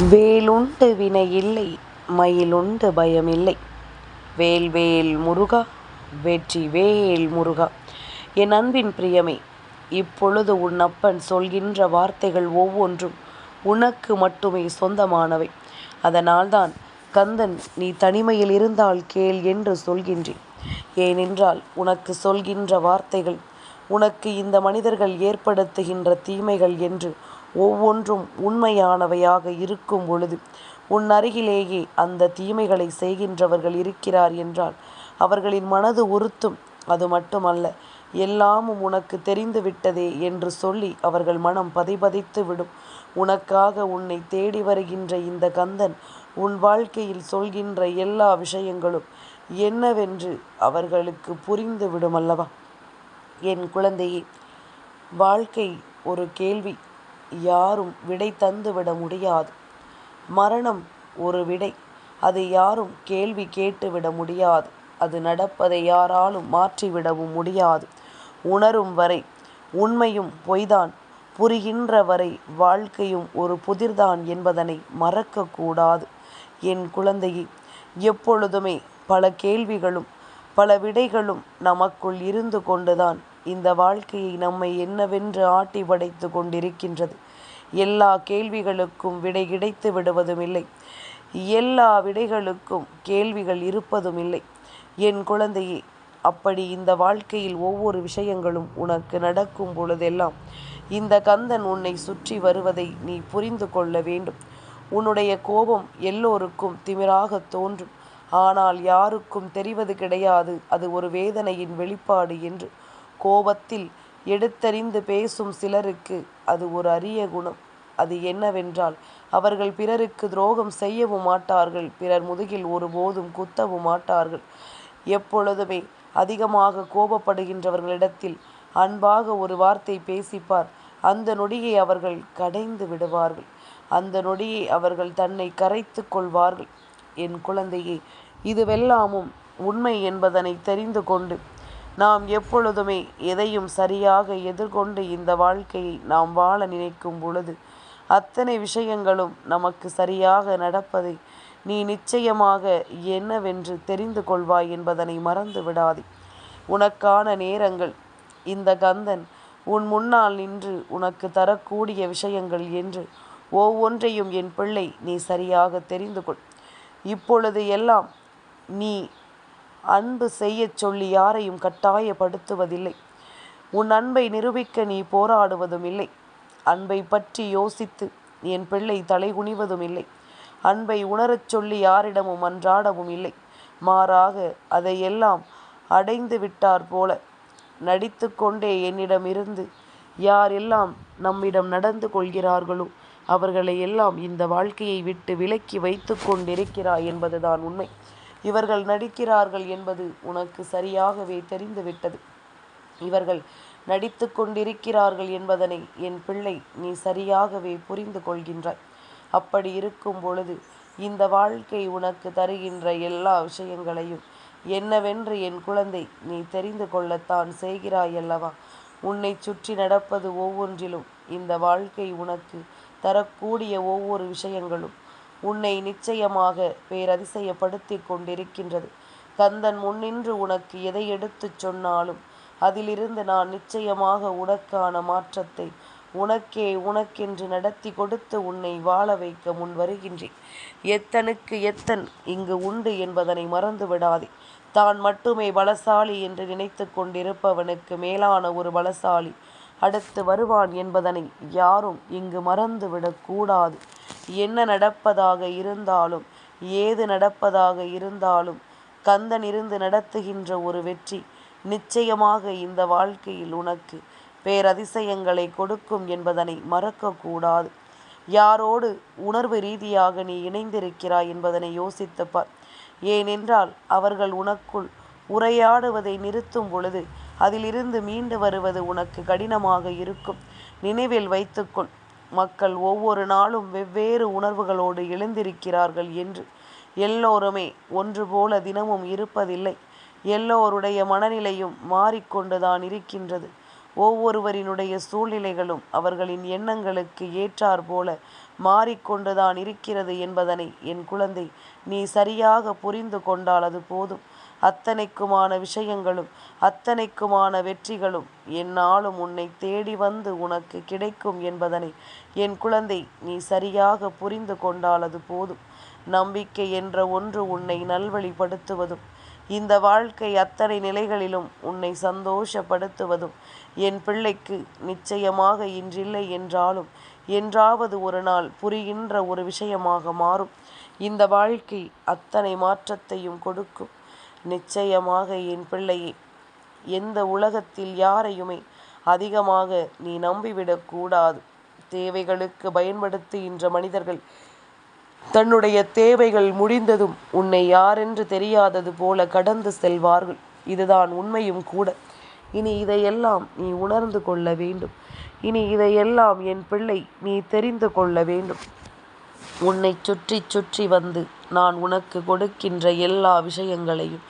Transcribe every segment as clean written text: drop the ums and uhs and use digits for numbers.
வேலுண்டு வினையில்லை மயிலுண்டு பயமில்லை. வேல் வேல் முருகா வெற்றி வேல் முருகா. என் அன்பின் பிரியமே, இப்பொழுது உன் அப்பன் சொல்கின்ற வார்த்தைகள் ஒவ்வொன்றும் உனக்கு மட்டுமே சொந்தமானவை. அதனால்தான் கந்தன் நீ தனிமையில் இருந்தால் கேள் என்று சொல்கின்றேன். ஏனென்றால் உனக்கு சொல்கின்ற வார்த்தைகள் உனக்கு இந்த மனிதர்கள் ஏற்படுத்துகின்ற தீமைகள் என்று ஒவ்வொன்றும் உண்மையானவையாக இருக்கும் பொழுது உன் அருகிலேயே அந்த தீமைகளை செய்கின்றவர்கள் இருக்கிறார் என்றால் அவர்களின் மனது உறுத்தும். அது மட்டுமல்ல, எல்லாமும் உனக்கு தெரிந்து விட்டதே என்று சொல்லி அவர்கள் மனம் பதிபதித்து விடும். உனக்காக உன்னை தேடி வருகின்ற இந்த கந்தன் உன் வாழ்க்கையில் சொல்கின்ற எல்லா விஷயங்களும் என்னவென்று அவர்களுக்கு புரிந்து விடும் அல்லவா? என் குழந்தையே, வாழ்க்கை ஒரு கேள்வி, யாரும் விடை தந்துவிட முடியாது. மரணம் ஒரு விடை, அதை யாரும் கேள்வி கேட்டுவிட முடியாது. அது நடப்பதை யாராலும் மாற்றிவிடவும் முடியாது. உணரும் வரை உண்மையும் பொய்தான், புரிகின்ற வரை வாழ்க்கையும் ஒரு புதிர்தான் என்பதனை மறக்கக்கூடாது. என் குழந்தையே, எப்பொழுதுமே பல கேள்விகளும் பல விடைகளும் நமக்குள் இருந்து கொண்டுதான் இந்த வாழ்க்கையை நம்மை என்னவென்று ஆட்டி படைத்து கொண்டிருக்கின்றது. எல்லா கேள்விகளுக்கும் விடை கிடைத்து விடுவதும் இல்லை, எல்லா விடைகளுக்கும் கேள்விகள் இருப்பதும் இல்லை. என் குழந்தையே, அப்படி இந்த வாழ்க்கையில் ஒவ்வொரு விஷயங்களும் உனக்கு நடக்கும் பொழுதெல்லாம் இந்த கந்தன் உன்னை சுற்றி வருவதை நீ புரிந்து கொள்ள வேண்டும். உன்னுடைய கோபம் எல்லோருக்கும் திமிராக தோன்றும், ஆனால் யாருக்கும் தெரிவது கிடையாது அது ஒரு வேதனையின் வெளிப்பாடு என்று. கோபத்தில் எடுத்தறிந்து பேசும் சிலருக்கு அது ஒரு அரிய குணம். அது என்னவென்றால், அவர்கள் பிறருக்கு துரோகம் செய்யவும் மாட்டார்கள், பிறர் முதுகில் ஒருபோதும் குத்தவும் மாட்டார்கள். எப்பொழுதுமே அதிகமாக கோபப்படுகின்றவர்களிடத்தில் அன்பாக ஒரு வார்த்தை பேசிப்பார், அந்த நொடியை அவர்கள் கடைந்து விடுவார்கள். அந்த நொடியை அவர்கள் தன்னை கரைத்து கொள்வார்கள். என் குழந்தையே, இதுவெல்லாமும் உண்மை என்பதனை தெரிந்து கொண்டு நாம் எப்பொழுதுமே எதையும் சரியாக எதிர்கொண்டு இந்த வாழ்க்கையை நாம் வாழ நினைக்கும் பொழுது அத்தனை விஷயங்களும் நமக்கு சரியாக நடப்பதை நீ நிச்சயமாக என்னவென்று தெரிந்து கொள்வாய் என்பதனை மறந்து விடாதே. உனக்கான நேரங்கள் இந்த கந்தன் உன் முன்னால் நின்று உனக்கு தரக்கூடிய விஷயங்கள் என்று ஒவ்வொன்றையும் என் பிள்ளை நீ சரியாக தெரிந்து கொள். இப்பொழுது எல்லாம் நீ அன்பு செய்ய சொல்லி யாரையும் கட்டாயப்படுத்துவதில்லை. உன் அன்பை நிரூபிக்க நீ போராடுவதும் இல்லை. அன்பை பற்றி யோசித்து என் பிள்ளை தலைகுனிவதும் இல்லை. அன்பை உணரச் சொல்லி யாரிடமும் அன்றாடவும் இல்லை. மாறாக அதையெல்லாம் அடைந்து விட்டார் போல நடித்து கொண்டே என்னிடமிருந்து யாரெல்லாம் நம்மிடம் நடந்து கொள்கிறார்களோ அவர்களை எல்லாம் இந்த வாழ்க்கையை விட்டு விலக்கி வைத்து கொண்டிருக்கிறாய் என்பதுதான் உண்மை. இவர்கள் நடிக்கிறார்கள் என்பது உனக்கு சரியாகவே தெரிந்துவிட்டது. இவர்கள் நடித்து கொண்டிருக்கிறார்கள் என்பதனை என் பிள்ளை நீ சரியாகவே புரிந்து கொள்கின்றாய். அப்படி இருக்கும் பொழுது இந்த வாழ்க்கை உனக்கு தருகின்ற எல்லா விஷயங்களையும் என்னவென்று என் குழந்தை நீ தெரிந்து கொள்ளத்தான் செய்கிறாய் அல்லவா? உன்னை சுற்றி நடப்பது ஒவ்வொன்றிலும் இந்த வாழ்க்கை உனக்கு தரக்கூடிய ஒவ்வொரு விஷயங்களும் உன்னை நிச்சயமாக பேரதிசயப்படுத்தி கொண்டிருக்கின்றது. கந்தன் முன்னின்று உனக்கு எதை எடுத்துச் சொன்னாலும் அதிலிருந்து நான் நிச்சயமாக உனக்கான மாற்றத்தை உனக்கென்று நடத்தி கொடுத்து உன்னை வாழ வைக்க முன் வருகின்றேன். எத்தனுக்கு எத்தன் இங்கு உண்டு என்பதனை மறந்து விடாதே. தான் மட்டுமே பலசாலி என்று நினைத்து கொண்டிருப்பவனுக்கு மேலான ஒரு பலசாலி அடுத்து வருவான் என்பதனை யாரும் இங்கு மறந்துவிடக்கூடாது. என்ன நடப்பதாக இருந்தாலும் ஏது நடப்பதாக இருந்தாலும் கந்தன் இருந்து நடத்துகின்ற ஒரு வெற்றி நிச்சயமாக இந்த வாழ்க்கையில் உனக்கு பேரதிசயங்களை கொடுக்கும் என்பதனை மறக்கக்கூடாது. யாரோடு உணர்வு ரீதியாக நீ இணைந்திருக்கிறாய் என்பதனை யோசித்துப்பார். ஏனென்றால் அவர்கள் உனக்குள் உரையாடுவதை நிறுத்தும் பொழுது அதிலிருந்து மீண்டு வருவது உனக்கு கடினமாக இருக்கும். நினைவில் வைத்துக்கொள், மக்கள் ஒவ்வொரு நாளும் வெவ்வேறு உணர்வுகளோடு எழுந்திருக்கிறார்கள் என்று. எல்லோருமே ஒன்று போல தினமும் இருப்பதில்லை. எல்லோருடைய மனநிலையும் மாறிக்கொண்டுதான் இருக்கின்றது. ஒவ்வொருவரினுடைய சூழ்நிலைகளும் அவர்களின் எண்ணங்களுக்கு ஏற்றார் போல மாறிக்கொண்டுதான் இருக்கிறது என்பதனை என் குழந்தை நீ சரியாக புரிந்து கொண்டால் அது போதும். அத்தனைக்குமான விஷயங்களும் அத்தனைக்குமான வெற்றிகளும் எந்நாளும் உன்னை தேடி வந்து உனக்கு கிடைக்கும் என்பதனை என் குழந்தை நீ சரியாக புரிந்து கொண்டால் அது போதும். நம்பிக்கை என்ற ஒன்று உன்னை நல்வழிப்படுத்துவதும் இந்த வாழ்க்கை அத்தனை நிலைகளிலும் உன்னை சந்தோஷப்படுத்துவதும் என் பிள்ளைக்கு நிச்சயமாக இன்றில்லை என்றாலும் என்றாவது ஒரு நாள் புரிகின்ற ஒரு விஷயமாக மாறும். இந்த வாழ்க்கை அத்தனை மாற்றத்தையும் கொடுக்கும். நிச்சயமாக என் பிள்ளையே, எந்த உலகத்தில் யாரையுமே அதிகமாக நீ நம்பிவிடக்கூடாது. தேவைகளுக்கு பயன்படுத்துகின்ற மனிதர்கள் தன்னுடைய தேவைகள் முடிந்ததும் உன்னை யாரென்று தெரியாதது போல கடந்து செல்வார்கள். இதுதான் உண்மையும் கூட. இனி இதையெல்லாம் நீ உணர்ந்து கொள்ள வேண்டும். இனி இதையெல்லாம் என் பிள்ளை நீ தெரிந்து கொள்ள வேண்டும். உன்னை சுற்றி சுற்றி வந்து நான் உனக்கு கொடுக்கின்ற எல்லா விஷயங்களையும்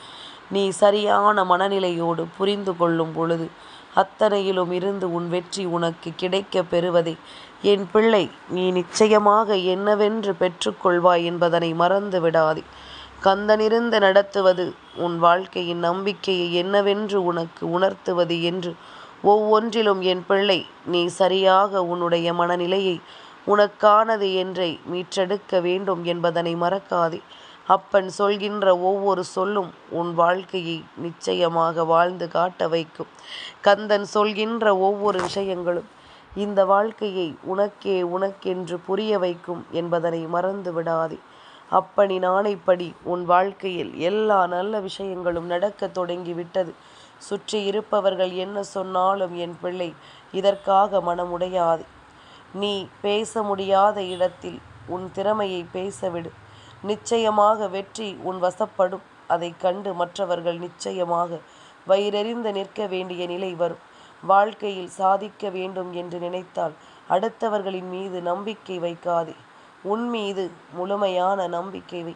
நீ சரியான மனநிலையோடு புரிந்து கொள்ளும் பொழுது அத்தனையிலும் இருந்து உன் வெற்றி உனக்கு கிடைக்க பெறுவதை என் பிள்ளை நீ நிச்சயமாக என்னவென்று பெற்றுக்கொள்வாய் என்பதனை மறந்து விடாதே. கந்தனிருந்து நடத்துவது உன் வாழ்க்கையின் நம்பிக்கையை என்னவென்று உனக்கு உணர்த்துவது என்று ஒவ்வொன்றிலும் என் பிள்ளை நீ சரியாக உன்னுடைய மனநிலையை உனக்கானது என்றே மீட்டெடுக்க வேண்டும் என்பதனை மறக்காதே. அப்பன் சொல்கின்ற ஒவ்வொரு சொல்லும் உன் வாழ்க்கையை நிச்சயமாக வாழ்ந்து காட்ட வைக்கும். கந்தன் சொல்கின்ற ஒவ்வொரு விஷயங்களும் இந்த வாழ்க்கையை உனக்கென்று புரிய வைக்கும் என்பதனை மறந்து விடாதே. அப்பனின் ஆணைப்படி உன் வாழ்க்கையில் எல்லா நல்ல விஷயங்களும் நடக்க தொடங்கிவிட்டது. சுற்றி இருப்பவர்கள் என்ன சொன்னாலும் என் பிள்ளை இதற்காக மனமுடையாதே. நீ பேச முடியாத இடத்தில் உன் திறமையை பேசவிடு. நிச்சயமாக வெற்றி உன் வசப்படும். அதை கண்டு மற்றவர்கள் நிச்சயமாக வயிறெறிந்து நிற்க வேண்டிய நிலை வரும். வாழ்க்கையில் சாதிக்க வேண்டும் என்று நினைத்தால் அடுத்தவர்களின் மீது நம்பிக்கை வைக்காதே. உன் மீது முழுமையான நம்பிக்கை வை.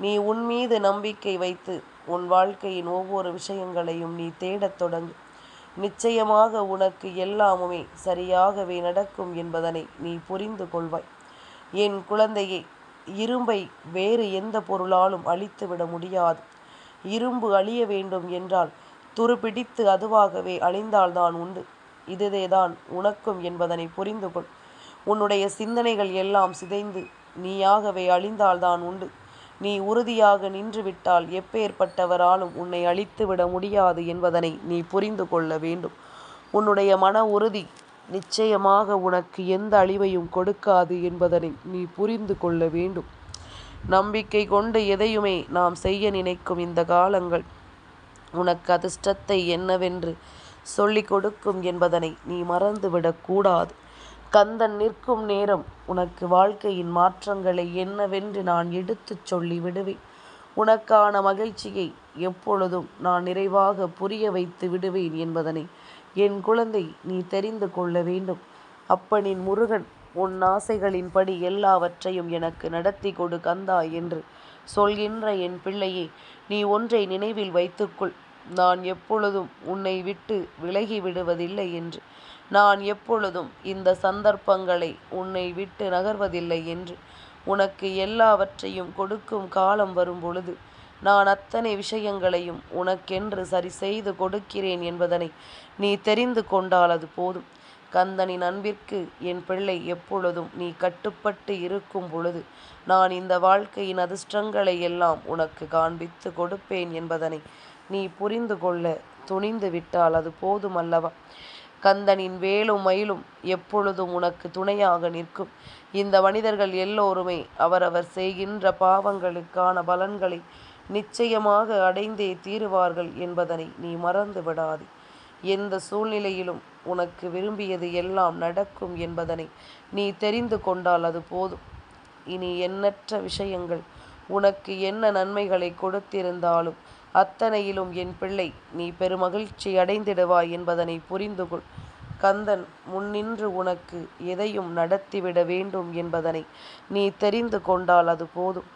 நீ உன் மீது நம்பிக்கை வைத்து உன் வாழ்க்கையின் ஒவ்வொரு விஷயங்களையும் நீ தேடத் தொடங்கு. நிச்சயமாக உனக்கு எல்லாமுமே சரியாகவே நடக்கும் என்பதனை நீ புரிந்து கொள்வாய். என் குழந்தையே, இரும்பை வேறு எந்த பொருளாலும் அழித்துவிட முடியாது. இரும்பு அழிய வேண்டும் என்றால் துருப்பிடித்து அதுவாகவே அழிந்தால்தான் உண்டு. இதுவேதான் உனக்கும் என்பதனை புரிந்து கொள். உன்னுடைய சிந்தனைகள் எல்லாம் சிதைந்து நீயாகவே அழிந்தால்தான் உண்டு. நீ உறுதியாக நின்றுவிட்டால் எப்பேற்பட்டவராலும் உன்னை அழித்துவிட முடியாது என்பதனை நீ புரிந்து கொள்ள வேண்டும். உன்னுடைய மன உறுதி நிச்சயமாக உனக்கு எந்த அழிவையும் கொடுக்காது என்பதனை நீ புரிந்து கொள்ள வேண்டும். நம்பிக்கை கொண்டு எதையுமே நாம் செய்ய நினைக்கும் இந்த காலங்கள் உனக்கு அதிர்ஷ்டத்தை என்னவென்று சொல்லிக் கொடுக்கும் என்பதனை நீ மறந்துவிடக்கூடாது. கந்தன் நிற்கும் நேரம் உனக்கு வாழ்க்கையின் மாற்றங்களை என்னவென்று நான் எடுத்துச் சொல்லி விடுவேன். உனக்கான மகிழ்ச்சியை எப்பொழுதும் நான் நிறைவாக புரிய வைத்து விடுவேன் என்பதனை என் குழந்தை நீ தெரிந்து கொள்ள வேண்டும். அப்பனின் முருகன் உன் ஆசைகளின்படி எல்லாவற்றையும் எனக்கு நடத்தி கொடு கந்தா என்று சொல்கின்ற என் பிள்ளையே, நீ ஒன்றை நினைவில் வைத்துக்கொள். நான் எப்பொழுதும் உன்னை விட்டு விலகி விடுவதில்லை என்று. நான் எப்பொழுதும் இந்த சந்தர்ப்பங்களை உன்னை விட்டு நகர்வதில்லை என்று. உனக்கு எல்லாவற்றையும் கொடுக்கும் காலம் வரும் பொழுது நான் அத்தனை விஷயங்களையும் உனக்கென்று சரி செய்து கொடுக்கிறேன் என்பதனை நீ தெரிந்து கொண்டால் அது போதும். கந்தனின் அன்பிற்கு என் பிள்ளை எப்பொழுதும் நீ கட்டுப்பட்டு இருக்கும் பொழுது நான் இந்த வாழ்க்கையின் அதிர்ஷ்டங்களை எல்லாம் உனக்கு காண்பித்து கொடுப்பேன் என்பதனை நீ புரிந்து கொள்ள துணிந்து விட்டால் அது போதும் அல்லவா? கந்தனின் வேலும் மயிலும் எப்பொழுதும் உனக்கு துணையாக நிற்கும். இந்த மனிதர்கள் எல்லோருமே அவரவர் செய்கின்ற பாவங்களுக்கான பலன்களை நிச்சயமாக அடைந்தே தீருவார்கள் என்பதனை நீ மறந்து விடாதே. எந்த சூழ்நிலையிலும் உனக்கு விரும்பியது எல்லாம் நடக்கும் என்பதனை நீ தெரிந்து கொண்டால் அது போதும். இனி எண்ணற்ற விஷயங்கள் உனக்கு என்ன நன்மைகளை கொடுத்திருந்தாலும் அத்தனையிலும் என் பிள்ளை நீ பெருமகிழ்ச்சி அடைந்திடுவாய் என்பதனை புரிந்து கொள். கந்தன் முன்னின்று உனக்கு எதையும் நடத்திவிட வேண்டும் என்பதனை நீ தெரிந்து கொண்டால் அது போதும்.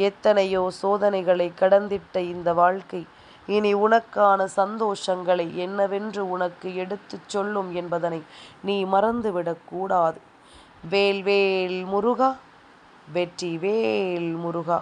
எத்தனையோ சோதனைகளை கடந்திட்ட இந்த வாழ்க்கை இனி உனக்கான சந்தோஷங்களை என்னவென்று உனக்கு எடுத்துச் சொல்லும் என்பதனை நீ மறந்துவிடக்கூடாது. வேல் வேல் முருகா வெற்றி வேல் முருகா.